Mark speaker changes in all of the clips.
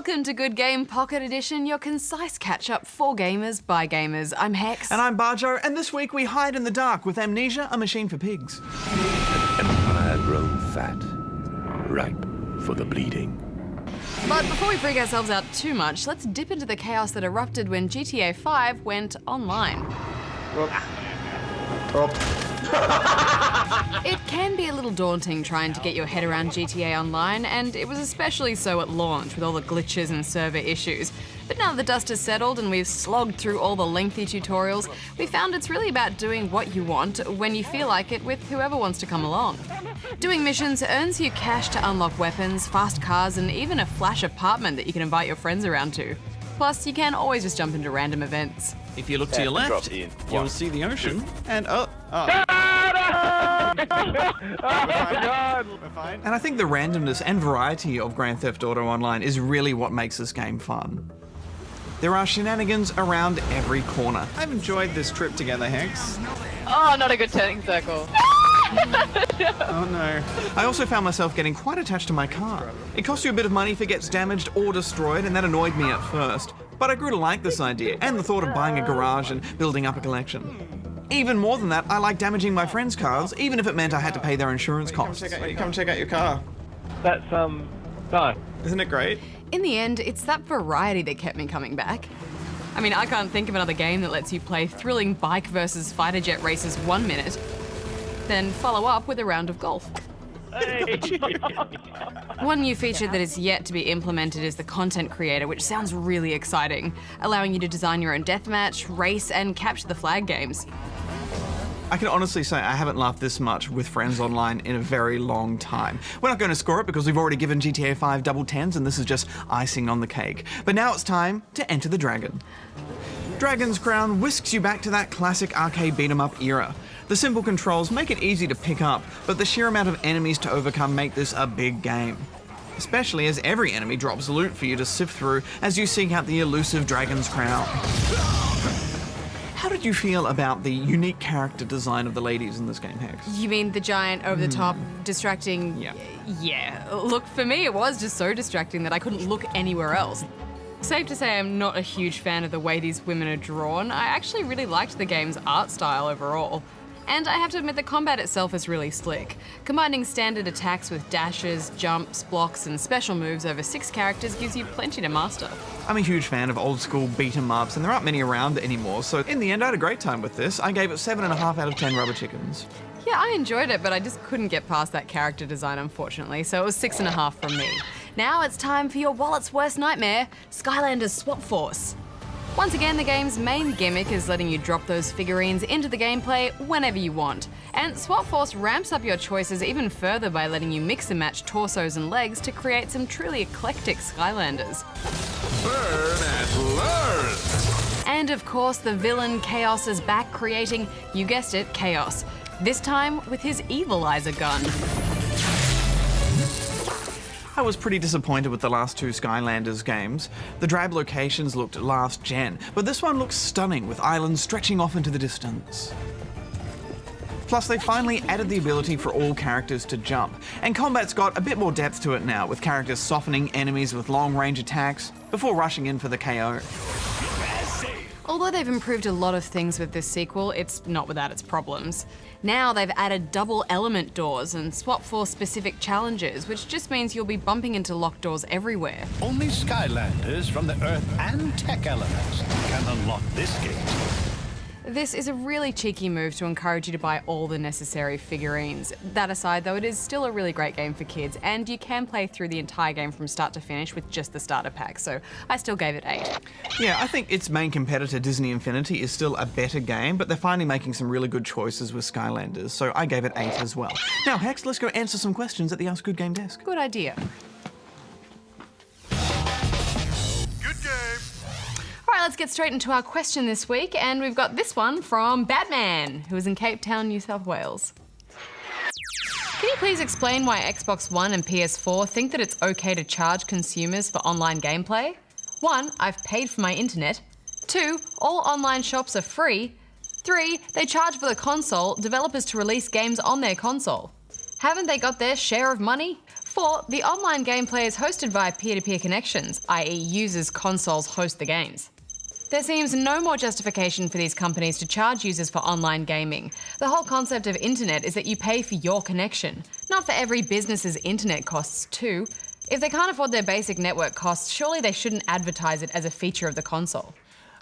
Speaker 1: Welcome to Good Game Pocket Edition, your concise catch-up for gamers by gamers. I'm Hex.
Speaker 2: And I'm Barjo, and this week we hide in the dark with Amnesia, a machine for pigs.
Speaker 3: An empire grown fat, ripe for the bleeding.
Speaker 1: But before we freak ourselves out too much, let's dip into the chaos that erupted when GTA 5 went online. It can be a little daunting trying to get your head around GTA Online, and it was especially so at launch with all the glitches and server issues. But now that the dust has settled and we've slogged through all the lengthy tutorials, we found it's really about doing what you want when you feel like it with whoever wants to come along. Doing missions earns you cash to unlock weapons, fast cars, and even a flash apartment that you can invite your friends around to. Plus, you can always just jump into random events.
Speaker 4: If you look to your left, you'll see the ocean, and
Speaker 2: And I think the randomness and variety of Grand Theft Auto Online is really what makes this game fun. There are shenanigans around every corner.
Speaker 4: I've enjoyed this trip together, Hex.
Speaker 5: Oh, not a good turning circle.
Speaker 4: Oh no.
Speaker 2: I also found myself getting quite attached to my car. It costs you a bit of money if it gets damaged or destroyed, and that annoyed me at first. But I grew to like this idea, and the thought of buying a garage and building up a collection. Even more than that, I like damaging my friends' cars, even if it meant I had to pay their insurance costs.
Speaker 4: Come check out your car.
Speaker 6: That's, no.
Speaker 4: Isn't it great?
Speaker 1: In the end, it's that variety that kept me coming back. I mean, I can't think of another game that lets you play thrilling bike versus fighter jet races 1 minute, then follow up with a round of golf. One new feature that is yet to be implemented is the content creator, which sounds really exciting, allowing you to design your own deathmatch, race, and capture the flag games.
Speaker 2: I can honestly say I haven't laughed this much with friends online in a very long time. We're not going to score it because we've already given GTA 5 double tens, and this is just icing on the cake. But now it's time to enter the Dragon. Dragon's Crown whisks you back to that classic arcade beat-em-up era. The simple controls make it easy to pick up, but the sheer amount of enemies to overcome make this a big game. Especially as every enemy drops loot for you to sift through as you seek out the elusive Dragon's Crown. How did you feel about the unique character design of the ladies in this game, Hex?
Speaker 1: You mean the giant, over-the-top, distracting...
Speaker 2: Yeah.
Speaker 1: Yeah. Look, for me, it was just so distracting that I couldn't look anywhere else. Safe to say I'm not a huge fan of the way these women are drawn. I actually really liked the game's art style overall. And I have to admit the combat itself is really slick. Combining standard attacks with dashes, jumps, blocks, and special moves over 6 characters gives you plenty to master.
Speaker 2: I'm a huge fan of old school beat 'em ups, and there aren't many around anymore, so in the end I had a great time with this. I gave it 7.5 out of 10 rubber chickens.
Speaker 1: Yeah, I enjoyed it, but I just couldn't get past that character design, unfortunately, so it was 6.5 from me. Now it's time for your wallet's worst nightmare, Skylanders Swap Force. Once again, the game's main gimmick is letting you drop those figurines into the gameplay whenever you want. And Swap Force ramps up your choices even further by letting you mix and match torsos and legs to create some truly eclectic Skylanders.
Speaker 3: Burn and learn!
Speaker 1: And of course, the villain Chaos is back, creating, you guessed it, chaos. This time with his Evilizer gun.
Speaker 2: I was pretty disappointed with the last 2 Skylanders games. The drab locations looked last gen, but this one looks stunning with islands stretching off into the distance. Plus, they finally added the ability for all characters to jump, and combat's got a bit more depth to it now, with characters softening enemies with long-range attacks before rushing in for the KO.
Speaker 1: Although they've improved a lot of things with this sequel, it's not without its problems. Now they've added double element doors and Swap Force specific challenges, which just means you'll be bumping into locked doors everywhere.
Speaker 7: Only Skylanders from the Earth and Tech Elements can unlock this gate.
Speaker 1: This is a really cheeky move to encourage you to buy all the necessary figurines. That aside though, it is still a really great game for kids, and you can play through the entire game from start to finish with just the starter pack, so I still gave it 8.
Speaker 2: Yeah, I think its main competitor, Disney Infinity, is still a better game, but they're finally making some really good choices with Skylanders, so I gave it 8 as well. Now, Hex, let's go answer some questions at the Ask Good Game desk.
Speaker 1: Good idea. All right, let's get straight into our question this week, and we've got this one from Batman, who is in Cape Town, New South Wales. Can you please explain why Xbox One and PS4 think that it's okay to charge consumers for online gameplay? 1, I've paid for my internet. 2, all online shops are free. 3, they charge for the console, developers to release games on their console. Haven't they got their share of money? 4. The online gameplay is hosted via peer-to-peer connections, i.e. users' consoles host the games. There seems no more justification for these companies to charge users for online gaming. The whole concept of internet is that you pay for your connection, not for every business's internet costs too. If they can't afford their basic network costs, surely they shouldn't advertise it as a feature of the console.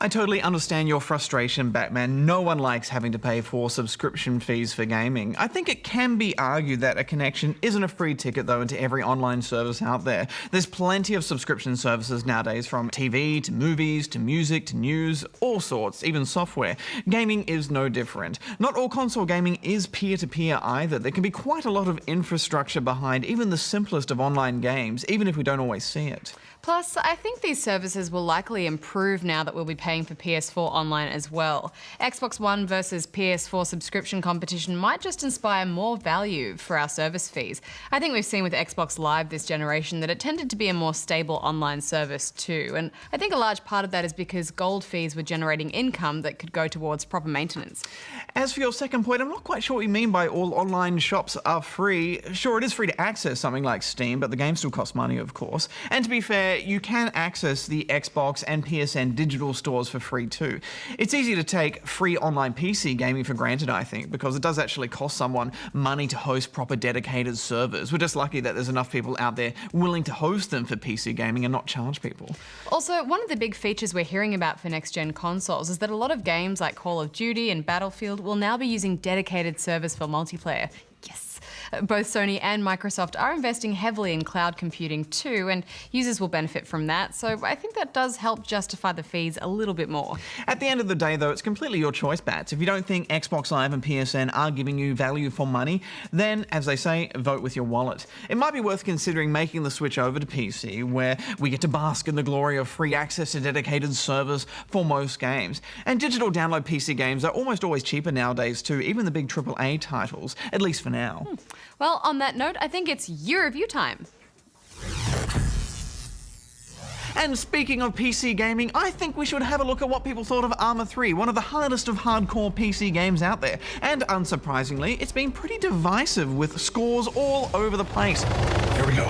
Speaker 2: I totally understand your frustration, Batman. No one likes having to pay for subscription fees for gaming. I think it can be argued that a connection isn't a free ticket, though, into every online service out there. There's plenty of subscription services nowadays, from TV to movies to music to news, all sorts, even software. Gaming is no different. Not all console gaming is peer-to-peer either. There can be quite a lot of infrastructure behind even the simplest of online games, even if we don't always see it.
Speaker 1: Plus, I think these services will likely improve now that we'll be paying for PS4 online as well. Xbox One versus PS4 subscription competition might just inspire more value for our service fees. I think we've seen with Xbox Live this generation that it tended to be a more stable online service too, and I think a large part of that is because gold fees were generating income that could go towards proper maintenance.
Speaker 2: As for your second point, I'm not quite sure what you mean by all online shops are free. Sure, it is free to access something like Steam, but the game still costs money, of course. And to be fair, you can access the Xbox and PSN digital stores for free too. It's easy to take free online PC gaming for granted, I think, because it does actually cost someone money to host proper dedicated servers. We're just lucky that there's enough people out there willing to host them for PC gaming and not charge people.
Speaker 1: Also, one of the big features we're hearing about for next-gen consoles is that a lot of games like Call of Duty and Battlefield will now be using dedicated servers for multiplayer. Yes! Both Sony and Microsoft are investing heavily in cloud computing too, and users will benefit from that, so I think that does help justify the fees a little bit more.
Speaker 2: At the end of the day, though, it's completely your choice, Bats. If you don't think Xbox Live and PSN are giving you value for money, then, as they say, vote with your wallet. It might be worth considering making the switch over to PC, where we get to bask in the glory of free access to dedicated servers for most games. And digital download PC games are almost always cheaper nowadays too, even the big AAA titles, at least for now.
Speaker 1: Well, on that note, I think it's year review time.
Speaker 2: And speaking of PC gaming, I think we should have a look at what people thought of Arma 3, one of the hardest of hardcore PC games out there. And unsurprisingly, it's been pretty divisive with scores all over the place.
Speaker 3: Here we go.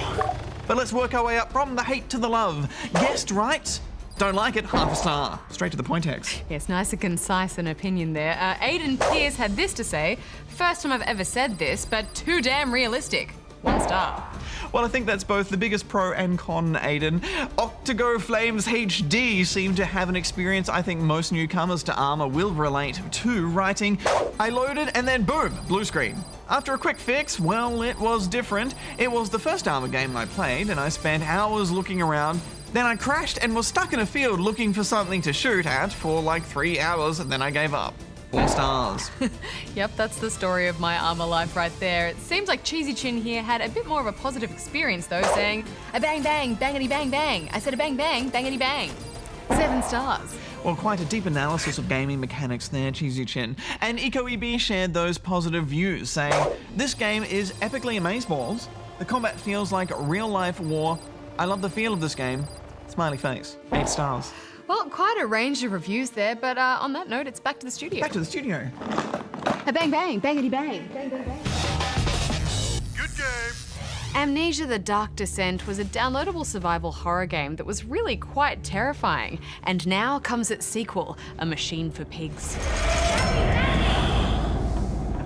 Speaker 2: But let's work our way up from the hate to the love. Guessed right? Don't like it, half a star. Straight to the point, X.
Speaker 1: Yes, nice and concise an opinion there. Aidan Pierce had this to say: first time I've ever said this, but too damn realistic. 1 star.
Speaker 2: Well, I think that's both the biggest pro and con, Aiden. Octago Flames HD seem to have an experience I think most newcomers to Arma will relate to, writing, I loaded and then boom, blue screen. After a quick fix, well, it was different. It was the first Arma game I played, and I spent hours looking around. Then I crashed and was stuck in a field looking for something to shoot at for like 3 hours, and then I gave up. 4 stars.
Speaker 1: Yep, that's the story of my Arma life right there. It seems like Cheesy Chin here had a bit more of a positive experience though, saying, a bang bang, bangity bang bang. I said a bang bang, bangity bang. 7 stars.
Speaker 2: Well, quite a deep analysis of gaming mechanics there, Cheesy Chin. And EcoEB shared those positive views, saying, this game is epically amazeballs. The combat feels like real-life war. I love the feel of this game. Smiley face. 8 stars.
Speaker 1: Well, quite a range of reviews there, but on that note, it's back to the studio.
Speaker 2: Back to the studio.
Speaker 1: A bang bang, bangity bang. Bang bang bang.
Speaker 6: Good game.
Speaker 1: Amnesia: The Dark Descent was a downloadable survival horror game that was really quite terrifying. And now comes its sequel, A Machine for Pigs.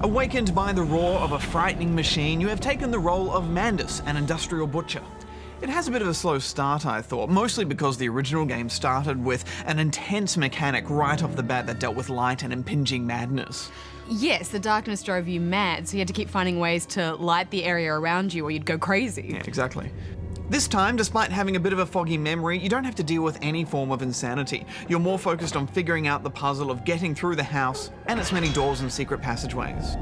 Speaker 2: Awakened by the roar of a frightening machine, you have taken the role of Mandus, an industrial butcher. It has a bit of a slow start, I thought, mostly because the original game started with an intense mechanic right off the bat that dealt with light and impinging madness.
Speaker 1: Yes, the darkness drove you mad, so you had to keep finding ways to light the area around you or you'd go crazy.
Speaker 2: Yeah, exactly. This time, despite having a bit of a foggy memory, you don't have to deal with any form of insanity. You're more focused on figuring out the puzzle of getting through the house and its many doors and secret passageways.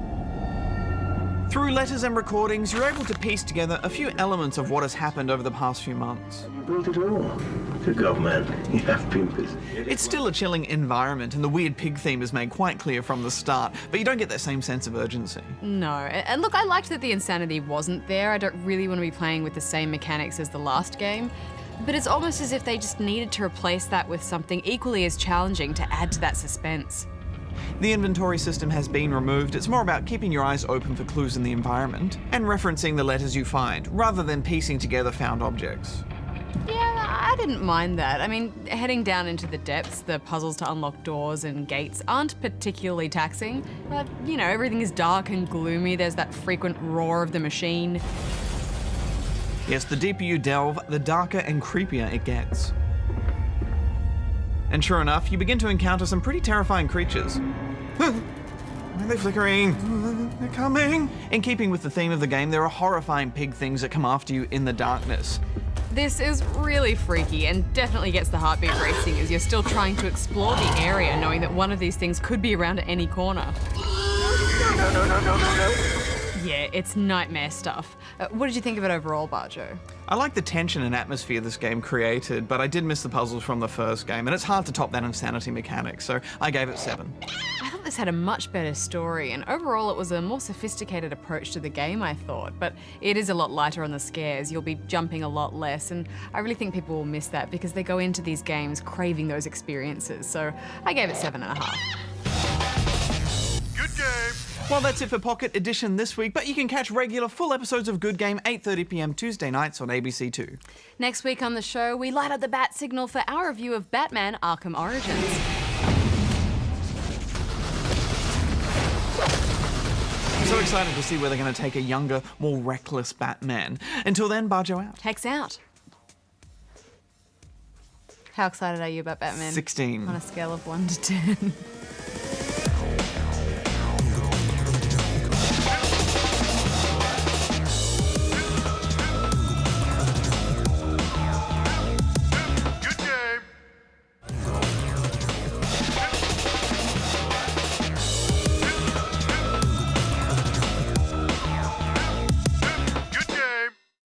Speaker 2: Through letters and recordings, you're able to piece together a few elements of what has happened over the past few months.
Speaker 3: You built it all. Good God, man. You have been busy.
Speaker 2: It's still a chilling environment, and the weird pig theme is made quite clear from the start, but you don't get that same sense of urgency.
Speaker 1: No, and look, I liked that the insanity wasn't there. I don't really want to be playing with the same mechanics as the last game. But it's almost as if they just needed to replace that with something equally as challenging to add to that suspense.
Speaker 2: The inventory system has been removed. It's more about keeping your eyes open for clues in the environment and referencing the letters you find, rather than piecing together found objects.
Speaker 1: Yeah, I didn't mind that. I mean, heading down into the depths, the puzzles to unlock doors and gates aren't particularly taxing. But, you know, everything is dark and gloomy. There's that frequent roar of the machine.
Speaker 2: Yes, the deeper you delve, the darker and creepier it gets. And sure enough, you begin to encounter some pretty terrifying creatures. Why are they flickering? They're coming! In keeping with the theme of the game, there are horrifying pig things that come after you in the darkness.
Speaker 1: This is really freaky and definitely gets the heartbeat racing as you're still trying to explore the area, knowing that one of these things could be around at any corner. Yeah, it's nightmare stuff. What did you think of it overall, Barjo?
Speaker 2: I like the tension and atmosphere this game created, but I did miss the puzzles from the first game, and it's hard to top that insanity mechanic, so I gave it 7.
Speaker 1: I thought this had a much better story, and overall it was a more sophisticated approach to the game, I thought. But it is a lot lighter on the scares. You'll be jumping a lot less, and I really think people will miss that because they go into these games craving those experiences. So I gave it 7.5.
Speaker 6: Good game.
Speaker 2: Well, that's it for Pocket Edition this week, but you can catch regular full episodes of Good Game 8:30 p.m. Tuesday nights on ABC2.
Speaker 1: Next week on the show, we light up the bat signal for our review of Batman Arkham Origins.
Speaker 2: I'm so excited to see where they're going to take a younger, more reckless Batman. Until then, Barjo out.
Speaker 1: Hex out. How excited are you about Batman?
Speaker 2: 16.
Speaker 1: On a scale of 1 to 10.